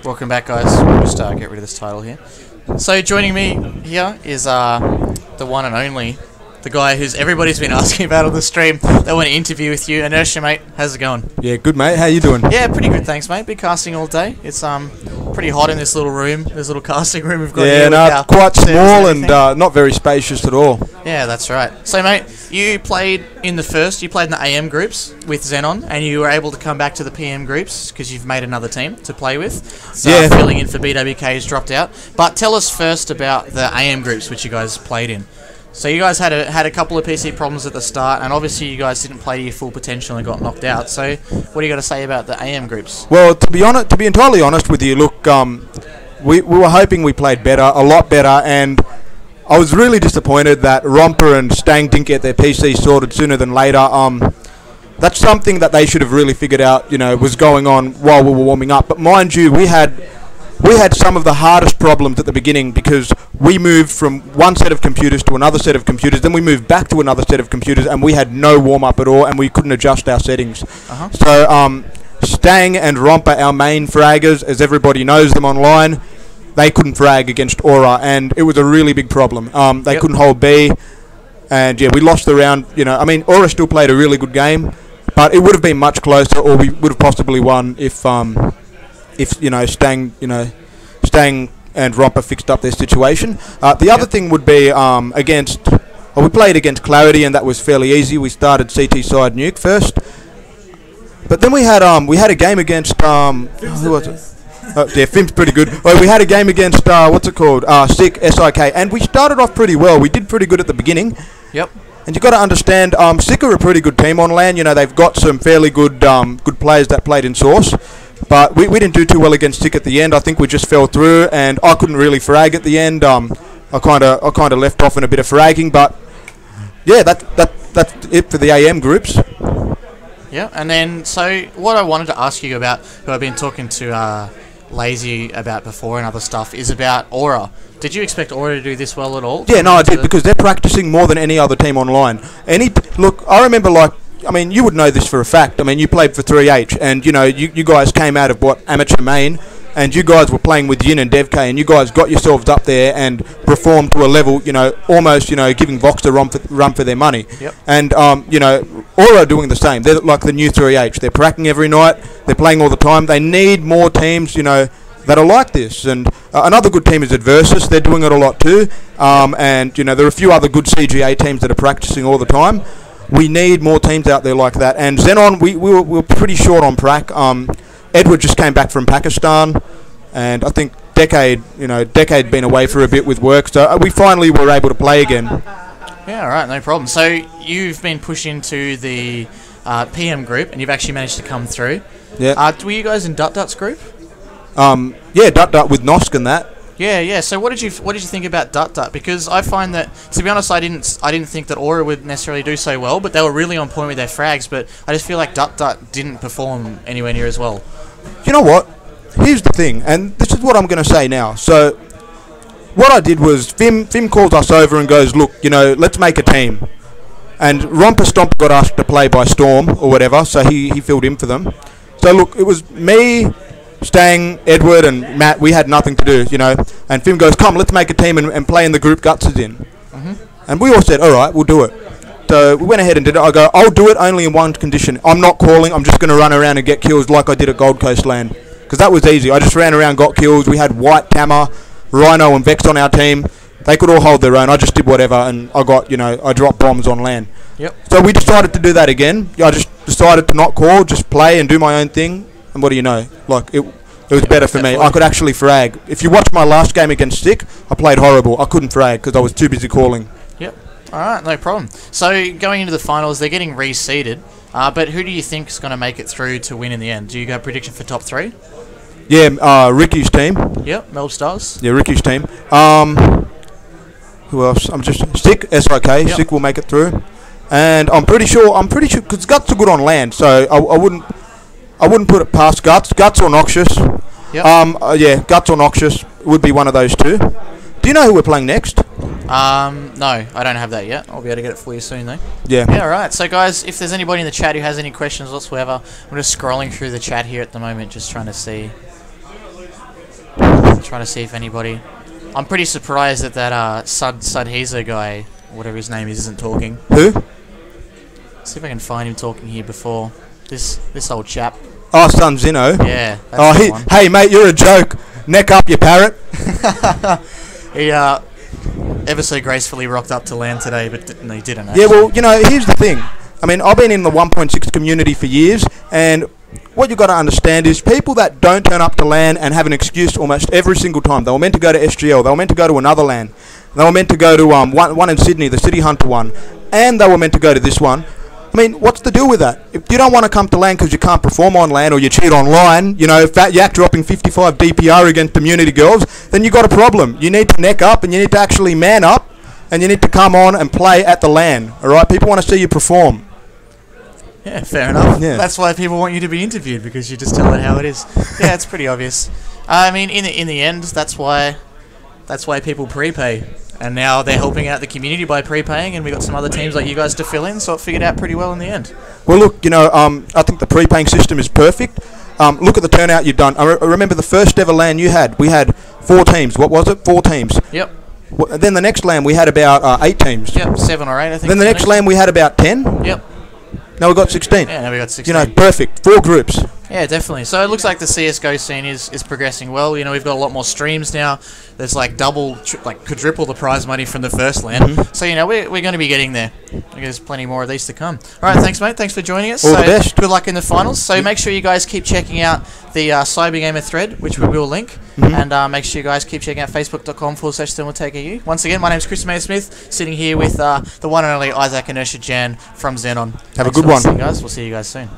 Welcome back, guys. We'll just get rid of this title here. So joining me here is the one and only, the guy who's everybody's been asking about on the stream. They want to interview with you. Inertia, mate. How's it going? Yeah, good, mate. How you doing? Yeah, pretty good, thanks, mate. Been casting all day. It's pretty hot in this little room, this little casting room we've got here. Yeah, no, it's quite small and not very spacious at all. Yeah, that's right. So, mate, you played in the AM groups with Xenon, and you were able to come back to the PM groups because you've made another team to play with. So yeah. Filling in for BWK has dropped out. But tell us first about the AM groups which you guys played in. So you guys had a couple of PC problems at the start, and obviously you guys didn't play to your full potential and got knocked out. So what do you got to say about the AM groups? Well, to be entirely honest with you, look, we were hoping we played better, a lot better, and I was really disappointed that Romper and Stang didn't get their PC sorted sooner than later. That's something that they should have really figured out, was going on while we were warming up. But mind you, we had some of the hardest problems at the beginning because we moved from one set of computers to another set of computers, then we moved back to another set of computers, and we had no warm-up at all, and we couldn't adjust our settings. So Stang and Romper, our main fraggers, as everybody knows them online, they couldn't frag against Aura, and it was a really big problem. They couldn't hold B, and yeah, we lost the round. Aura still played a really good game, but it would have been much closer, or we would have possibly won if Stang and Romper fixed up their situation. The other thing would be we played against Clarity, and that was fairly easy. We started CT side nuke first, but then we had a game against who was it? Yeah, Fim's pretty good. Well, we had a game against SIK, SIK, and we started off pretty well. We did pretty good at the beginning. Yep. And you got to understand, SIK are a pretty good team on LAN. They've got some fairly good players that played in Source. But we didn't do too well against SIK at the end. I think we just fell through, and I couldn't really frag at the end. I kind of left off in a bit of fragging, but yeah, that's it for the AM groups. Yeah, and then so what I wanted to ask you about, who I've been talking to Lazy about before and other stuff, is about Aura. Did you expect Aura to do this well at all? Yeah, no, I did, because they're practicing more than any other team online. Look, I remember you would know this for a fact. You played for 3H, and you guys came out of amateur main, and you guys were playing with Yin and DevK, and you guys got yourselves up there and performed to a level, almost, giving Vox a run for their money. Yep. And Aura are doing the same. They're like the new 3H. They're practicing every night. They're playing all the time. They need more teams, that are like this. And another good team is Adversus. They're doing it a lot too. And there are a few other good CGA teams that are practicing all the time. We need more teams out there like that. And Xenon, we were pretty short on prac. Edward just came back from Pakistan, and I think Decade been away for a bit with work, so we finally were able to play again. Yeah, all right, no problem. So you've been pushed into the PM group, and you've actually managed to come through. Yeah. Were you guys in Dut-Dut's group? Yeah, Dut-Dut with Nosk and that. Yeah. So what did you think about Dut-Dut? Because I find that, to be honest, I didn't think that Aura would necessarily do so well, but they were really on point with their frags. But I just feel like Dut-Dut didn't perform anywhere near as well. You know what? Here's the thing, and this is what I'm going to say now. So what I did was Fim calls us over and goes, look, let's make a team. And Romper Stomp got asked to play by Storm or whatever, so he filled in for them. So look, it was me, Stang, Edward, and Matt. We had nothing to do, and Fim goes, come, let's make a team and play in the group Guts is in. And we all said, all right, we'll do it. So we went ahead and did it. I go, I'll do it only in one condition. I'm not calling. I'm just going to run around and get kills like I did at Gold Coast LAN. Because that was easy. I just ran around, got kills. We had White, Tama, Rhino, and Vex on our team. They could all hold their own. I just did whatever, and I got, I dropped bombs on LAN. Yep. So we decided to do that again. I just decided to not call, just play and do my own thing. And what do you know? It was better for me. I could actually frag. If you watch my last game against SIK, I played horrible. I couldn't frag because I was too busy calling. Yep. All right, no problem. So going into the finals, they're getting reseeded. But who do you think is going to make it through to win in the end? Do you got a prediction for top 3? Yeah, Ricky's team. Yep, Melb Stars. Yeah, Ricky's team. Who else? SIK, SIK. Yep. SIK will make it through. And I'm pretty sure, because Guts are good on land, so I wouldn't put it past Guts. Guts or Noxious. Yep. Yeah, Guts or Noxious would be one of those two. Do you know who we're playing next? No, I don't have that yet. I'll be able to get it for you soon, though. Yeah. Yeah, alright. So, guys, if there's anybody in the chat who has any questions whatsoever, I'm just scrolling through the chat here at the moment, just trying to see. trying to see if anybody... I'm pretty surprised that that Sudheezer guy, whatever his name is, isn't talking. Who? See if I can find him talking here before. This old chap. Oh, Sun Zeno. Yeah. That's the one. Hey, mate, you're a joke. Neck up, you parrot. He ever so gracefully rocked up to land today, but he didn't. Actually. Yeah, well, you know, here's the thing. I mean, I've been in the 1.6 community for years, and what you've got to understand is people that don't turn up to LAN and have an excuse almost every single time. They were meant to go to SGL, they were meant to go to another LAN, they were meant to go to one in Sydney, the City Hunter one, and they were meant to go to this one. I mean, what's the deal with that? If you don't want to come to LAN because you can't perform on LAN or you cheat online, you know, fat yak dropping 55 DPR against community girls, then you've got a problem. You need to neck up and you need to actually man up and you need to come on and play at the LAN, alright? People want to see you perform. Yeah, fair enough. Yeah. That's why people want you to be interviewed, because you just tell it how it is. Yeah, it's pretty obvious. I mean, in the end, that's why people prepay. And now they're helping out the community by prepaying, and we got some other teams like you guys to fill in, so it figured out pretty well in the end. Well, look, you know, I think the prepaying system is perfect. Look at the turnout you've done. I remember the first ever LAN you had. We had 4 teams. What was it? 4 teams. Yep. Then the next LAN we had about 8 teams. Yep, 7 or 8, I think. Then the next LAN we had about 10. Yep. Now we've got 16. Yeah, now we've got 16. You know, perfect. 4 groups. Yeah, definitely. So it looks like the CSGO scene is progressing well. You know, we've got a lot more streams now. There's like quadruple the prize money from the first LAN. So, you know, we're going to be getting there. There's plenty more of these to come. All right, thanks, mate. Thanks for joining us. All the best. Good luck in the finals. So make sure you guys keep checking out the Cybergamer thread, which we will link. And make sure you guys keep checking out facebook.com/TheWillTakeU. Once again, my name's Chris Smith, sitting here with the one and only Xenon.Inertia Jan from Xenon. Have a good one. Guys. We'll see you guys soon.